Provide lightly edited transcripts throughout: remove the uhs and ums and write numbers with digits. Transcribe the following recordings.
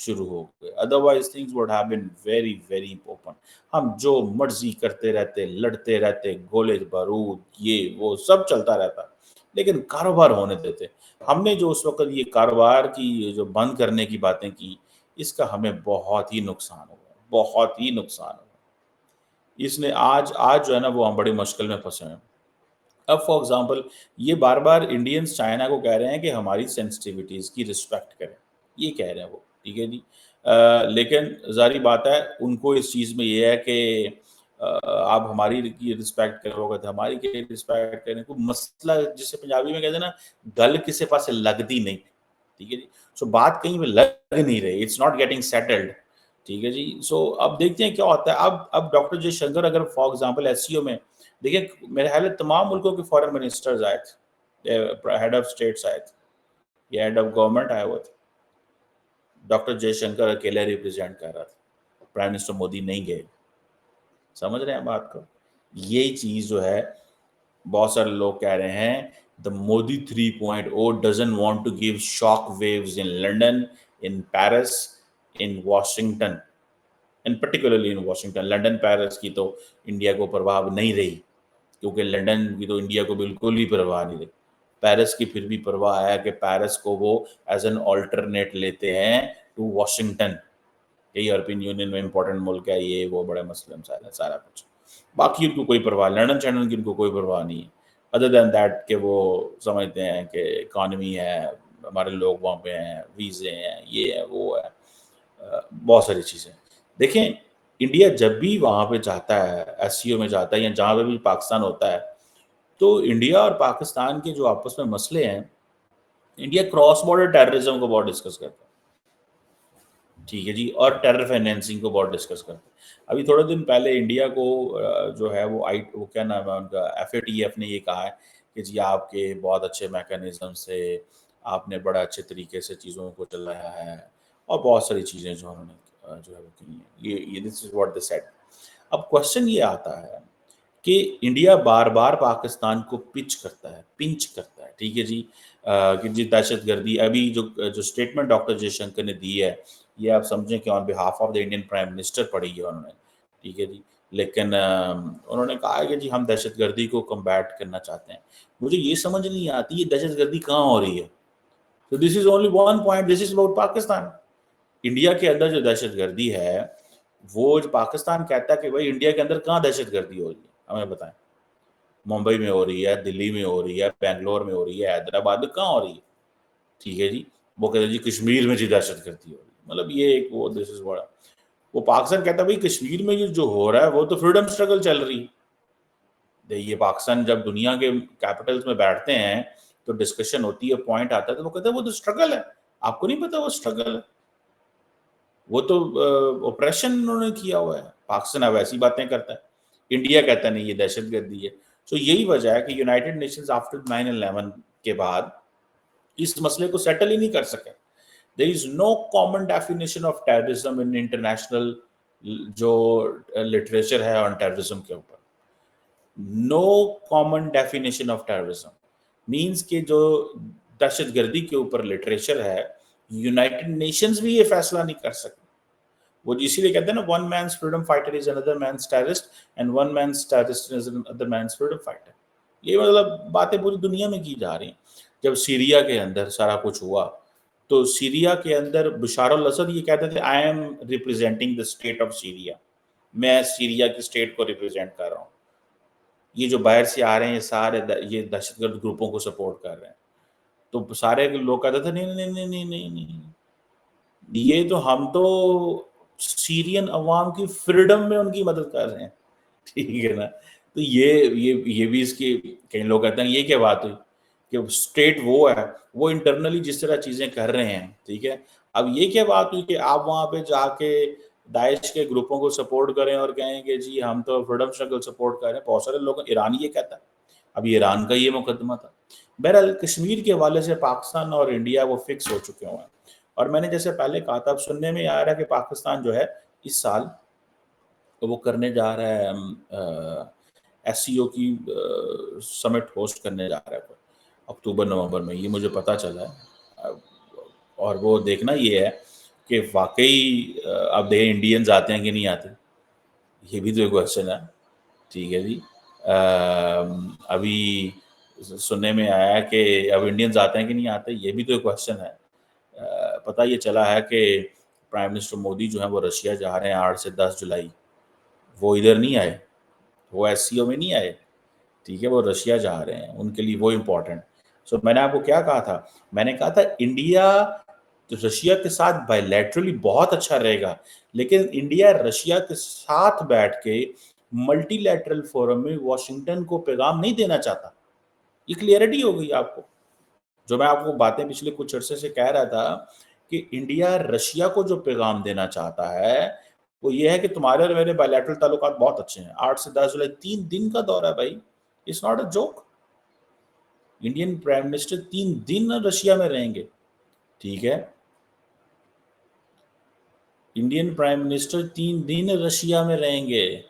شروع ہو گئے. Otherwise things would have been very very open. ہم جو مرضی کرتے رہتے, لڑتے رہتے, گولے بارود یہ وہ سب چلتا رہتا, لیکن کاروبار ہونے دیتے. ہم نے جو اس وقت یہ کاروبار کی جو بند کرنے کی باتیں کی, اس کا ہمیں بہت ہی نقصان ہوا, بہت ہی نقصان ہوا. اس نے آج جو ہے نا وہ ہم بڑی مشکل میں پھنسے ہیں. اب فار ایگزامپل یہ بار بار انڈینز چائنا کو کہہ رہے ہیں کہ ہماری سینسٹیوٹیز کی رسپیکٹ کریں, یہ کہہ رہے ہیں وہ, ٹھیک ہے جی. لیکن ظاہری بات ہے ان کو اس چیز میں یہ ہے کہ آپ ہماری رسپیکٹ کرو گے تو ہماری رسپیکٹ کریں. کوئی مسئلہ جسے پنجابی میں کہتے ہیں نا, گل کسی پاس لگتی نہیں, ٹھیک ہے جی. سو بات کہیں پہ لگ نہیں رہی, اٹس ناٹ گیٹنگ سیٹلڈ, ٹھیک ہے جی. سو اب دیکھتے ہیں کیا ہوتا ہے. اب ڈاکٹر جے شنکر اگر فار ایگزامپل ایس سی او میں دیکھیں, میرے خیال ہے تمام ملکوں کے فارن منسٹرز آئے تھے, ہیڈ آف اسٹیٹس آئے تھے یا ہیڈ آف گورنمنٹ آئے ہوئے تھے. ڈاکٹر جے شنکر اکیلے ریپرزینٹ کر رہا تھا, پرائم منسٹر مودی نہیں گئے. سمجھ رہے ہیں بات کو. یہی چیز جو ہے بہت سارے لوگ کہہ رہے ہیں the Modi 3.0 doesn't want to give shock waves in London, in Paris, in Washington, and particularly in Washington. London Paris کی تو انڈیا کو پرواہ نہیں رہی, کیونکہ لنڈن کی تو انڈیا کو بالکل بھی پرواہ نہیں رہی. پیرس کی پھر بھی پرواہ ہے کہ پیرس کو وہ ایز این آلٹرنیٹ لیتے ہیں ٹو واشنگٹن, یہ یورپین یونین میں امپورٹنٹ ملک ہے, یہ وہ بڑے مسئلے مسائل ہیں سارا کچھ. باقی ان کو کوئی پرواہ, لنڈن چینل کی ان کو کوئی پرواہ نہیں ہے, ادر دین دیٹ کہ وہ سمجھتے ہیں کہ اکانومی ہے, ہمارے لوگ وہاں پہ ہیں, ویزے ہیں, یہ ہے وہ ہے, بہت ساری چیزیں. دیکھیں انڈیا جب بھی وہاں پہ جاتا ہے, ایس سی او میں جاتا ہے یا جہاں پہ بھی پاکستان ہوتا ہے, تو انڈیا اور پاکستان کے جو آپس میں مسئلے ہیں, انڈیا کراس بارڈر ٹیررزم کو بہت ڈسکس کرتا ہے, ٹھیک ہے جی, اور ٹیرر فائنینسنگ کو بہت ڈسکس کرتے ہیں. ابھی تھوڑے دن پہلے انڈیا کو جو ہے وہ کیا نام ہے ان کا, ایف اے ٹی ایف نے یہ کہا ہے کہ جی آپ کے بہت اچھے میکانزم سے آپ نے بڑا اچھے طریقے سے چیزوں کو چلایا ہے, اور بہت ساری چیزیں جو انہوں نے جو ہے وہ کی ہیں. یہ دس از واٹ دے سیڈ. اب کوشچن یہ آتا ہے کہ انڈیا بار بار پاکستان کو پنچ کرتا ہے, ٹھیک ہے جی, کہ جی دہشت گردی. ابھی جو اسٹیٹمنٹ ڈاکٹر جے شنکر نے دی ہے, یہ آپ سمجھیں کہ on behalf of the Indian prime minister پڑھی ہے انہوں نے, ٹھیک ہے جی. لیکن انہوں نے کہا ہے کہ جی ہم دہشت گردی کو کمبیٹ کرنا چاہتے ہیں. مجھے یہ سمجھ نہیں آتی یہ دہشت گردی کہاں ہو رہی ہے. تو this is only one point, this is about Pakistan. India کے اندر جو دہشت گردی ہے وہ پاکستان کہتا ہے کہ بھائی انڈیا کے اندر کہاں دہشت گردی ہو رہی ہے, ہمیں بتائیں. ممبئی میں ہو رہی ہے, دلی میں ہو رہی ہے, بنگلور میں ہو رہی ہے, حیدرآباد میں کہاں ہو رہی ہے, ٹھیک ہے جی. وہ کہتے ہیں جی کشمیر میں جی دہشت گردی ہو رہی ہے. مطلب یہ ایک وہ دس از بڑا, وہ پاکستان کہتا ہے بھائی کشمیر میں جو ہو رہا ہے وہ تو فریڈم اسٹرگل چل رہی ہے. یہ پاکستان جب دنیا کے کیپٹلز میں بیٹھتے ہیں تو ڈسکشن ہوتی ہے, پوائنٹ آتا ہے تو وہ کہتے ہیں وہ تو اسٹرگل ہے. آپ کو نہیں پتا وہ اسٹرگل ہے, وہ تو اوپریشن انہوں نے کیا ہوا ہے. پاکستان اب ایسی باتیں کرتا ہے, انڈیا کہتا ہے نہیں یہ دہشت گردی ہے. سو یہی وجہ ہے کہ یونائٹڈ نیشنز آفٹر 9/11 کے بعد اس مسئلے کو سیٹل ہی نہیں کر سکے. There is no common definition of terrorism in international جو لٹریچر ہے on terrorism کے اوپر. No common definition of terrorism means کہ جو دہشت گردی کے اوپر لٹریچر ہے, یونائٹڈ نیشنز بھی یہ فیصلہ نہیں کر سکتے. وہ اسی لیے کہتے ہیں نا one man's freedom fighter is another man's terrorist and one man's terrorist is another man's freedom fighter. یہ مطلب باتیں پوری دنیا میں کی جا رہی ہیں. جب سیریا کے اندر سارا کچھ ہوا تو سیریا کے اندر بشار الاسد یہ کہتے تھے I am representing the state of Syria, میں سیریا کی اسٹیٹ کو ریپرزینٹ کر رہا ہوں. یہ جو باہر سے آ رہے ہیں یہ سارے یہ دہشت گرد گروپوں کو سپورٹ کر رہے ہیں. تو سارے لوگ کہتے تھے نہیں نہیں نہیں نہیں نہیں نہیں, یہ تو ہم تو سیرین عوام کی فریڈم میں ان کی مدد کر رہے ہیں, ٹھیک ہے نا. تو یہ بھی اس کی کئی لوگ کہتے ہیں یہ کیا بات ہوئی کہ اسٹیٹ وہ ہے, وہ انٹرنلی جس طرح چیزیں کر رہے ہیں, ٹھیک ہے. اب یہ کیا بات ہوئی کہ آپ وہاں پہ جا کے داعش کے گروپوں کو سپورٹ کریں اور کہیں کہ جی ہم تو فریڈم اسٹرگل سپورٹ کر رہے ہیں. بہت سارے لوگ, ایران یہ کہتا ہے, اب ایران کا یہ مقدمہ تھا. بہرحال کشمیر کے حوالے سے پاکستان اور انڈیا وہ فکس ہو چکے ہوئے ہیں. اور میں نے جیسے پہلے کہا تھا, اب سننے میں آ رہا ہے کہ پاکستان جو ہے اس سال وہ کرنے جا رہا ہے ایس سی او کی سمٹ ہوسٹ کرنے جا رہا ہے اکتوبر نومبر میں, یہ مجھے پتہ چلا ہے. اور وہ دیکھنا یہ ہے کہ واقعی اب دیکھیں انڈینز آتے ہیں کہ نہیں آتے, یہ بھی تو ایک کوشچن ہے. ٹھیک ہے جی, ابھی سننے میں آیا کہ اب انڈینز آتے ہیں کہ نہیں آتے, یہ بھی تو ایک کوشچن ہے. پتہ یہ چلا ہے کہ پرائم منسٹر مودی جو ہیں وہ رشیا جا رہے ہیں 8 سے 10 جولائی. وہ ادھر نہیں آئے, وہ ایس سی او میں نہیں آئے. ٹھیک ہے, وہ رشیا جا رہے ہیں, ان کے لیے وہ امپورٹنٹ. سو میں نے آپ کو کیا کہا تھا, میں نے کہا تھا انڈیا رشیا کے ساتھ بائی لیٹرلی بہت اچھا رہے گا, لیکن انڈیا رشیا کے ساتھ بیٹھ کے ملٹی لیٹرل فورم میں واشنگٹن کو پیغام نہیں دینا چاہتا. یہ کلیئرٹی ہو گئی آپ کو. جو میں آپ کو باتیں پچھلے کچھ عرصے سے کہہ رہا تھا کہ انڈیا رشیا کو جو پیغام دینا چاہتا ہے وہ یہ ہے کہ تمہارے اور میرے بائی لیٹرل تعلقات بہت اچھے ہیں. 8 سے 10 جولائی 3 دن کا دورہ ہے بھائی, it's not a joke. Indian prime minister 3 دن رشیا میں رہیں گے. ٹھیک ہے, انڈین پرائم منسٹر 3 دن رشیا میں رہیں گے.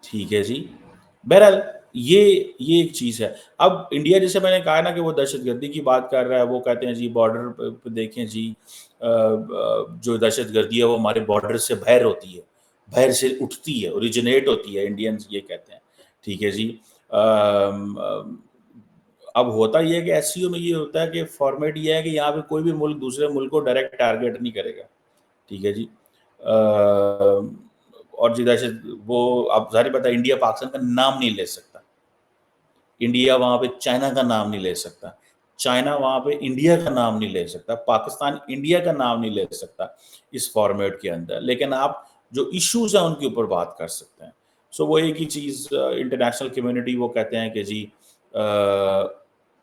ٹھیک ہے جی. بہرحال یہ ایک چیز ہے. اب انڈیا جیسے میں نے کہا نا کہ وہ دہشت گردی کی بات کر رہا ہے, وہ کہتے ہیں جی بارڈر پہ دیکھیں جی جو دہشت گردی ہے وہ ہمارے بارڈر سے باہر ہوتی ہے, باہر سے اٹھتی ہے, اوریجنیٹ ہوتی ہے, انڈینز یہ کہتے ہیں. ٹھیک ہے جی. اب ہوتا یہ ہے کہ ایس سی او میں یہ ہوتا ہے کہ فارمیٹ یہ ہے کہ یہاں پہ کوئی بھی ملک دوسرے ملک کو ڈائریکٹ ٹارگیٹ نہیں کرے گا. ٹھیک ہے جی. اور جی دہشت وہ اب ظاہر بات ہے انڈیا پاکستان کا نام نہیں لے سکتا, انڈیا وہاں پہ چائنا کا نام نہیں لے سکتا, چائنا وہاں پہ انڈیا کا نام نہیں لے سکتا, پاکستان انڈیا کا نام نہیں لے سکتا اس فارمیٹ کے اندر. لیکن آپ جو ایشوز ہیں ان کے اوپر بات کر سکتے ہیں. سو وہ ایک ہی چیز انٹرنیشنل کمیونٹی وہ کہتے ہیں کہ جی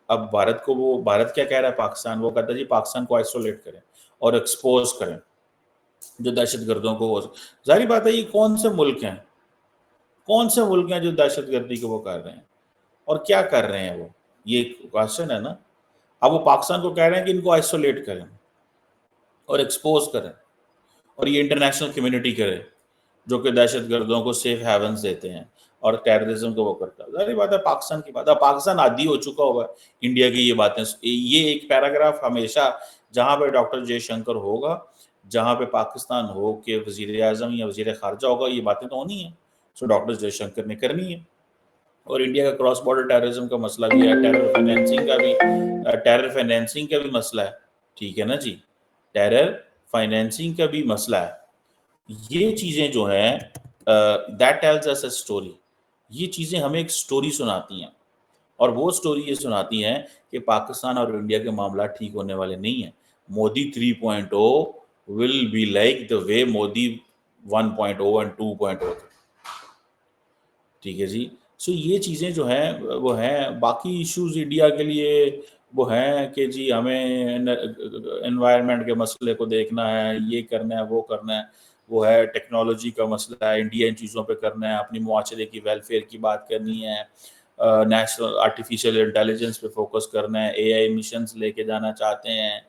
اب بھارت کو, وہ بھارت کیا کہہ رہا ہے پاکستان, وہ کہتا ہے جی پاکستان کو آئسولیٹ کریں اور ایکسپوز کریں جو دہشت گردوں کو. ظاہری بات ہے یہ کون سے ملک ہیں, کون سے ملک ہیں جو دہشت گردی کو وہ کر رہے ہیں اور کیا کر رہے ہیں وہ, یہ کوشچن ہے نا. اب وہ پاکستان کو کہہ رہے ہیں کہ ان کو آئسولیٹ کریں اور ایکسپوز کریں, اور یہ انٹرنیشنل کمیونٹی کرے جو کہ دہشت گردوں کو سیف ہیونز دیتے ہیں اور ٹیررزم کو وہ کرتا ہے. ظاہری بات ہے پاکستان کی بات ہے, پاکستان عادی ہو چکا ہوا ہے انڈیا کی یہ باتیں. یہ ایک پیراگراف ہمیشہ جہاں پہ ڈاکٹر جے شنکر ہوگا, جہاں پہ پاکستان ہو کہ وزیر اعظم یا وزیر خارجہ ہوگا, یہ باتیں تو ہونی ہیں. سو ڈاکٹر جے شنکر نے کرنی ہے. اور انڈیا کا کراس بارڈر ٹیررزم کا مسئلہ بھی ہے, ٹیرر فائنینسنگ کا بھی مسئلہ ہے. ٹھیک ہے نا جی, ٹیرر فائنینسنگ کا بھی مسئلہ ہے. یہ چیزیں جو ہیں that tells us a story. یہ چیزیں ہمیں ایک سٹوری سناتی ہیں, اور وہ سٹوری یہ سناتی ہیں کہ پاکستان اور انڈیا کے معاملات ٹھیک ہونے والے نہیں ہیں. Modi 3.0 will be like the way Modi 1.0 and 2.0. ٹھیک ہے جی. سو یہ چیزیں جو ہیں وہ ہیں. باقی ایشوز انڈیا کے لیے وہ ہیں کہ جی ہمیں انوائرمنٹ کے مسئلے کو دیکھنا ہے, یہ کرنا ہے, وہ کرنا ہے, وہ ہے ٹیکنالوجی کا مسئلہ ہے, انڈیا ان چیزوں پہ کرنا ہے, اپنی معاشرے کی ویلفیئر کی بات کرنی ہے, نیشنل آرٹیفیشیل انٹیلیجنس پہ فوکس کرنا ہے, اے آئی مشنز لے کے جانا چاہتے ہیں,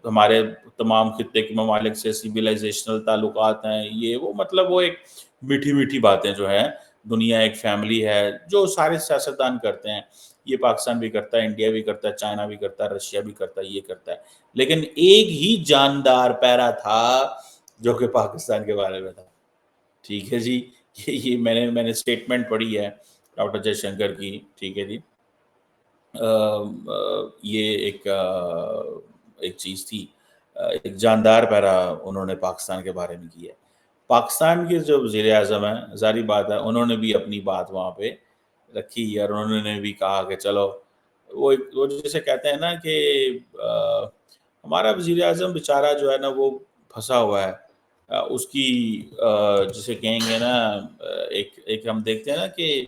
ہمارے تمام خطے کے ممالک سے سیویلائزیشنل تعلقات ہیں, یہ وہ مطلب وہ ایک میٹھی میٹھی باتیں جو ہیں. دنیا ایک فیملی ہے جو سارے سیاستدان کرتے ہیں, یہ پاکستان بھی کرتا ہے, انڈیا بھی کرتا ہے, چائنا بھی کرتا ہے, رشیا بھی کرتا ہے, یہ کرتا ہے. لیکن ایک ہی جاندار پیرا تھا جو کہ پاکستان کے بارے میں تھا. ٹھیک ہے جی. یہ میں نے سٹیٹمنٹ پڑھی ہے ڈاکٹر جے شنکر کی. ٹھیک ہے جی. یہ ایک چیز تھی, ایک جاندار پیرا انہوں نے پاکستان کے بارے میں کی ہے. پاکستان کے جو وزیر اعظم ہیں, ظاہری بات ہے انہوں نے بھی اپنی بات وہاں پہ رکھی, اور انہوں نے بھی کہا کہ چلو وہ جیسے کہتے ہیں نا کہ ہمارا وزیر اعظم بیچارہ جو ہے نا وہ پھنسا ہوا ہے, اس کی جسے کہیں گے نا ایک ہم دیکھتے ہیں نا کہ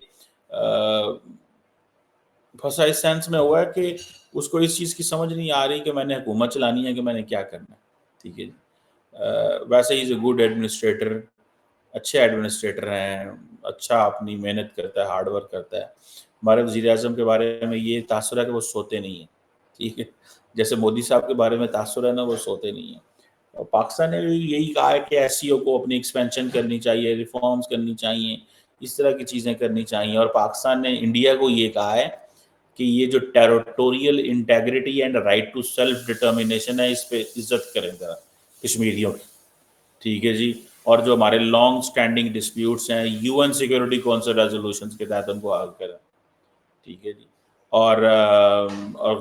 پھنسا اس سینس میں ہوا ہے کہ اس کو اس چیز کی سمجھ نہیں آ رہی کہ میں نے حکومت چلانی ہے کہ میں نے کیا کرنا ہے. ٹھیک ہے جی. ویسے ہی از اے گڈ ایڈمنسٹریٹر, اچھے ایڈمنسٹریٹر ہیں, اچھا اپنی محنت کرتا ہے, ہارڈ ورک کرتا ہے. ہمارے وزیر اعظم کے بارے میں یہ تاثر ہے کہ وہ سوتے نہیں ہیں. ٹھیک ہے, جیسے مودی صاحب کے بارے میں تاثر ہے نا, وہ سوتے نہیں ہیں. اور پاکستان نے یہی کہا ہے کہ ایس سی او کو اپنی ایکسپینشن کرنی چاہیے, ریفارمز کرنی چاہیے, اس طرح کی چیزیں کرنی چاہیے. اور پاکستان نے انڈیا کو یہ کہا ہے کہ یہ جو territorial integrity and right to self determination ہے اس پہ عزت کریں ذرا کشمیریوں کی، ٹھیک ہے جی. اور جو ہمارے لانگ سٹینڈنگ ڈسپیوٹس ہیں U N Security Council resolutions کے تحت ان کو حل کریں، ٹھیک ہے جی. اور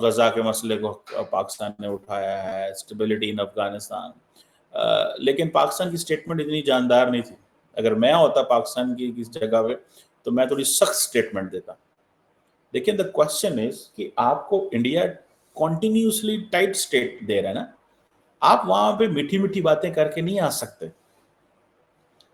غزہ کے مسئلے کو پاکستان نے اٹھایا ہے، اسٹیبلٹی ان افغانستان. لیکن پاکستان کی اسٹیٹمنٹ اتنی جاندار نہیں تھی. اگر میں ہوتا پاکستان کی کس جگہ پہ تو میں تھوڑی سخت اسٹیٹمنٹ دیتا. لیکن دا کوشچن از کہ آپ کو India continuously tight state they رہا ہے نا، آپ وہاں پہ میٹھی میٹھی باتیں کر کے نہیں آ سکتے،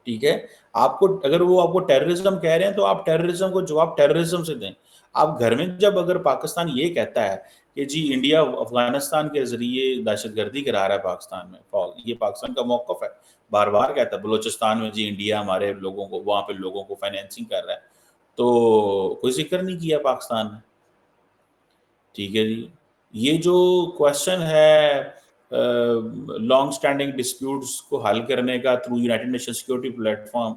ٹھیک ہے. آپ کو اگر وہ آپ کو ٹیررزم کہہ رہے ہیں تو آپ ٹیررزم کو جواب ٹیررزم سے دیں. آپ گھر میں جب اگر پاکستان یہ کہتا ہے کہ جی انڈیا افغانستان کے ذریعے دہشت گردی کرا رہا ہے پاکستان میں، یہ پاکستان کا موقف ہے، بار بار کہتا ہے بلوچستان میں جی انڈیا ہمارے لوگوں کو وہاں پہ لوگوں کو فائنینسنگ کر رہا ہے، تو کوئی ذکر نہیں کیا پاکستان نے، ٹھیک ہے جی. یہ جو کوشچن ہے لانگ سٹینڈنگ ڈسپیوٹس کو حل کرنے کا through United nation security plate form,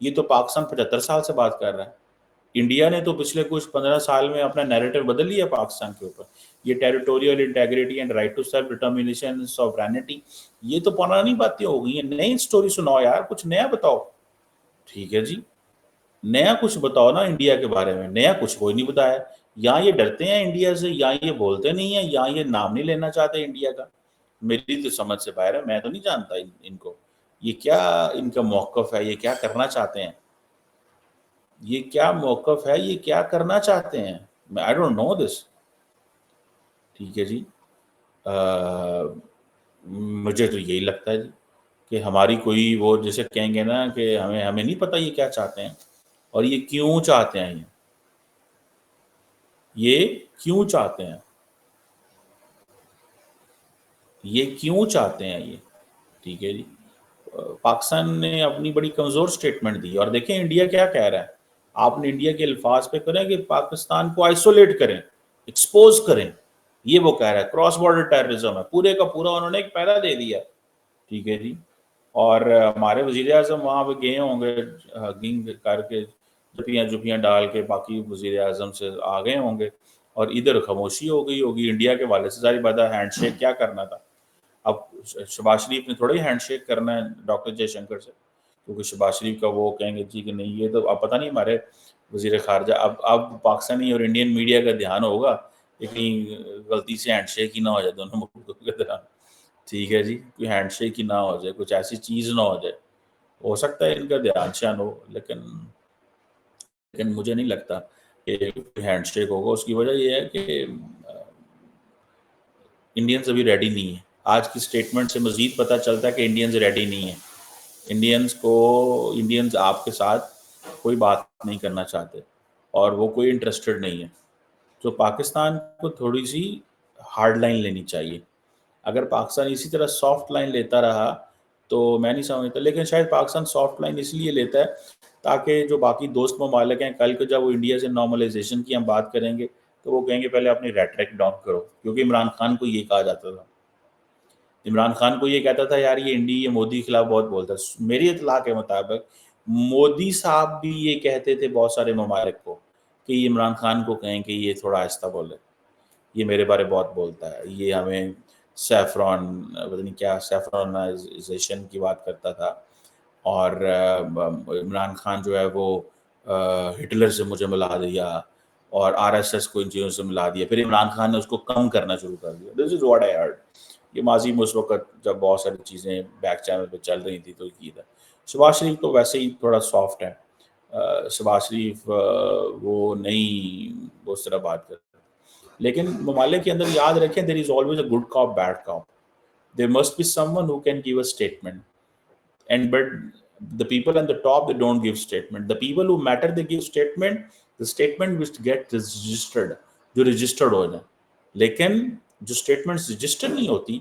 یہ تو پاکستان 75 سال سے بات کر رہا ہے. انڈیا نے تو پچھلے کچھ 15 سال میں اپنا نیریٹو بدل لیا پاکستان کے اوپر. یہ territorial integrity and right to self determination sovereignty, یہ تو پرانی باتیں ہو گئی ہیں. نئی سٹوری سناؤ یار، کچھ نیا بتاؤ، ٹھیک ہے جی. نیا کچھ بتاؤ نا انڈیا کے بارے میں. نیا کچھ کوئی نہیں بتایا. یہاں یہ ڈرتے ہیں انڈیا سے، یہاں یہ بولتے نہیں ہیں، یہاں یہ نام نہیں لینا چاہتے انڈیا کا. میری تو سمجھ سے باہر ہے، میں تو نہیں جانتا ان کو یہ کیا ان کا موقف ہے، یہ کیا کرنا چاہتے ہیں، یہ کیا موقف ہے، یہ کیا کرنا چاہتے ہیں. I don't know this. ٹھیک ہے جی. مجھے تو یہی لگتا ہے جی کہ ہماری کوئی وہ جیسے کہیں گے نا کہ ہمیں نہیں پتہ یہ کیا چاہتے ہیں اور یہ کیوں چاہتے ہیں، یہ کیوں چاہتے ہیں، یہ کیوں چاہتے ہیں یہ، ٹھیک ہے جی. پاکستان نے اپنی بڑی کمزور سٹیٹمنٹ دی، اور دیکھیں انڈیا کیا کہہ رہا ہے. آپ نے انڈیا کے الفاظ پہ کریں کہ پاکستان کو آئسولیٹ کریں، ایکسپوز کریں، یہ وہ کہہ رہا ہے. کراس بارڈر ٹیررزم ہے پورے کا پورا، انہوں نے ایک پیرا دے دیا، ٹھیک ہے جی. اور ہمارے وزیر اعظم وہاں پہ گئے ہوں گے ہگنگ کر کے، جپیاں ڈال کے باقی وزیر اعظم سے آ گئے ہوں گے، اور ادھر خاموشی ہو گئی ہوگی. انڈیا کے والے سے ظاہر بات ہے ہینڈ شیک کیا کرنا تھا. اب شہباز شریف نے تھوڑا ہینڈ شیک کرنا ہے ڈاکٹر جے شنکر سے، کیونکہ شہباز شریف کا وہ کہیں گے جی کہ نہیں یہ تو اب پتہ نہیں ہمارے وزیر خارجہ اب پاکستانی اور انڈین میڈیا کا دھیان ہوگا کہ کہیں غلطی سے ہینڈ شیک ہی نہ ہو جائے دونوں ملکوں کے درمیان، ٹھیک ہے جی. کوئی ہینڈ شیک ہی نہ ہو جائے، کچھ ایسی چیز نہ ہو جائے. ہو سکتا ہے ان کا دھیان شان ہو، لیکن مجھے نہیں لگتا کہ ہینڈ شیک ہوگا. اس کی وجہ یہ ہے کہ انڈینز ابھی ریڈی نہیں ہیں. آج کی سٹیٹمنٹ سے مزید پتہ چلتا ہے کہ انڈینز ریڈی نہیں ہیں. انڈینز آپ کے ساتھ کوئی بات نہیں کرنا چاہتے اور وہ کوئی انٹرسٹڈ نہیں ہے. تو پاکستان کو تھوڑی سی ہارڈ لائن لینی چاہیے. اگر پاکستان اسی طرح سافٹ لائن لیتا رہا تو میں نہیں سمجھتا، لیکن شاید پاکستان سافٹ لائن اس لیے لیتا ہے تاکہ جو باقی دوست ممالک ہیں کل کو جب وہ انڈیا سے نارملائزیشن کی ہم بات کریں گے تو وہ کہیں گے پہلے اپنی ریٹرک ڈاؤن کرو. کیونکہ عمران خان کو یہ کہا جاتا تھا، عمران خان کو یہ کہتا تھا یار یہ یہ مودی کے خلاف بہت بولتا ہے. میری اطلاع کے مطابق مودی صاحب بھی یہ کہتے تھے بہت سارے ممالک کو کہ یہ عمران خان کو کہیں کہ یہ تھوڑا آہستہ بولے، یہ میرے بارے بہت بولتا ہے، یہ ہمیں سیفران پتہ نہیں کیا سیفرانائزیشن کی بات کرتا تھا. اور عمران خان جو ہے وہ ہٹلر سے مجھے ملا دیا اور آر ایس ایس کو ان چیزوں سے ملا دیا. پھر عمران خان نے اس کو کم کرنا شروع کر دیا. دس از واٹ آئی ہرڈ. یہ ماضی میں اس وقت جب بہت ساری چیزیں بیک چینل پہ چل رہی تھی تو یہ تھا. شہباز شریف تو ویسے ہی تھوڑا سافٹ ہے. شہباز شریف وہ نہیں وہ اس طرح بات کرتے. لیکن ممالک کے اندر یاد رکھیں there is always a good cop bad cop. There must be someone who can give a statement. But the people at the top, they don't give statement. The people who matter, they give statement. The statement which get registered, جو registered ہو جائے. لیکن جو statements registered نہیں ہوتی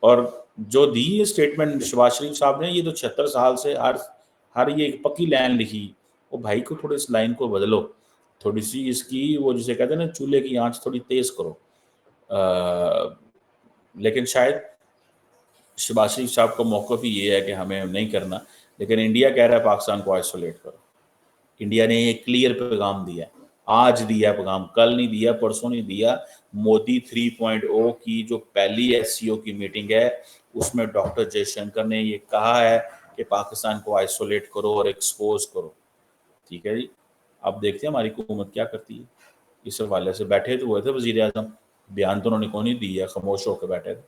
اور جو دی یہ statement Shahbaz شریف صاحب نے، یہ تو 76 سال سے ہر یہ ایک پکی لائن لکھی. وہ بھائی کو تھوڑے اس لائن کو بدلو، تھوڑی سی اس کی وہ جسے کہتے ہیں نا چولہے کی آنچ تھوڑی تیز کرو. لیکن شاید شہباز شریف صاحب کا موقف ہی یہ ہے کہ ہمیں نہیں کرنا. لیکن انڈیا کہہ رہا ہے پاکستان کو آئسولیٹ کرو. انڈیا نے ایک کلیئر پیغام دیا ہے آج دیا پیغام، کل نہیں دیا، پرسوں نہیں دیا. مودی 3.0 کی جو پہلی ایس سی او کی میٹنگ ہے اس میں ڈاکٹر جے شنکر نے یہ کہا ہے کہ پاکستان کو آئسولیٹ کرو اور ایکسپوز کرو. ٹھیک ہے جی. اب دیکھتے ہیں ہماری حکومت کیا کرتی ہے. اس حوالے سے بیٹھے تو ہوئے تھے وزیر اعظم, بیان تو انہوں نے کوئی نہیں دیا, خاموش ہو کے بیٹھے تھے.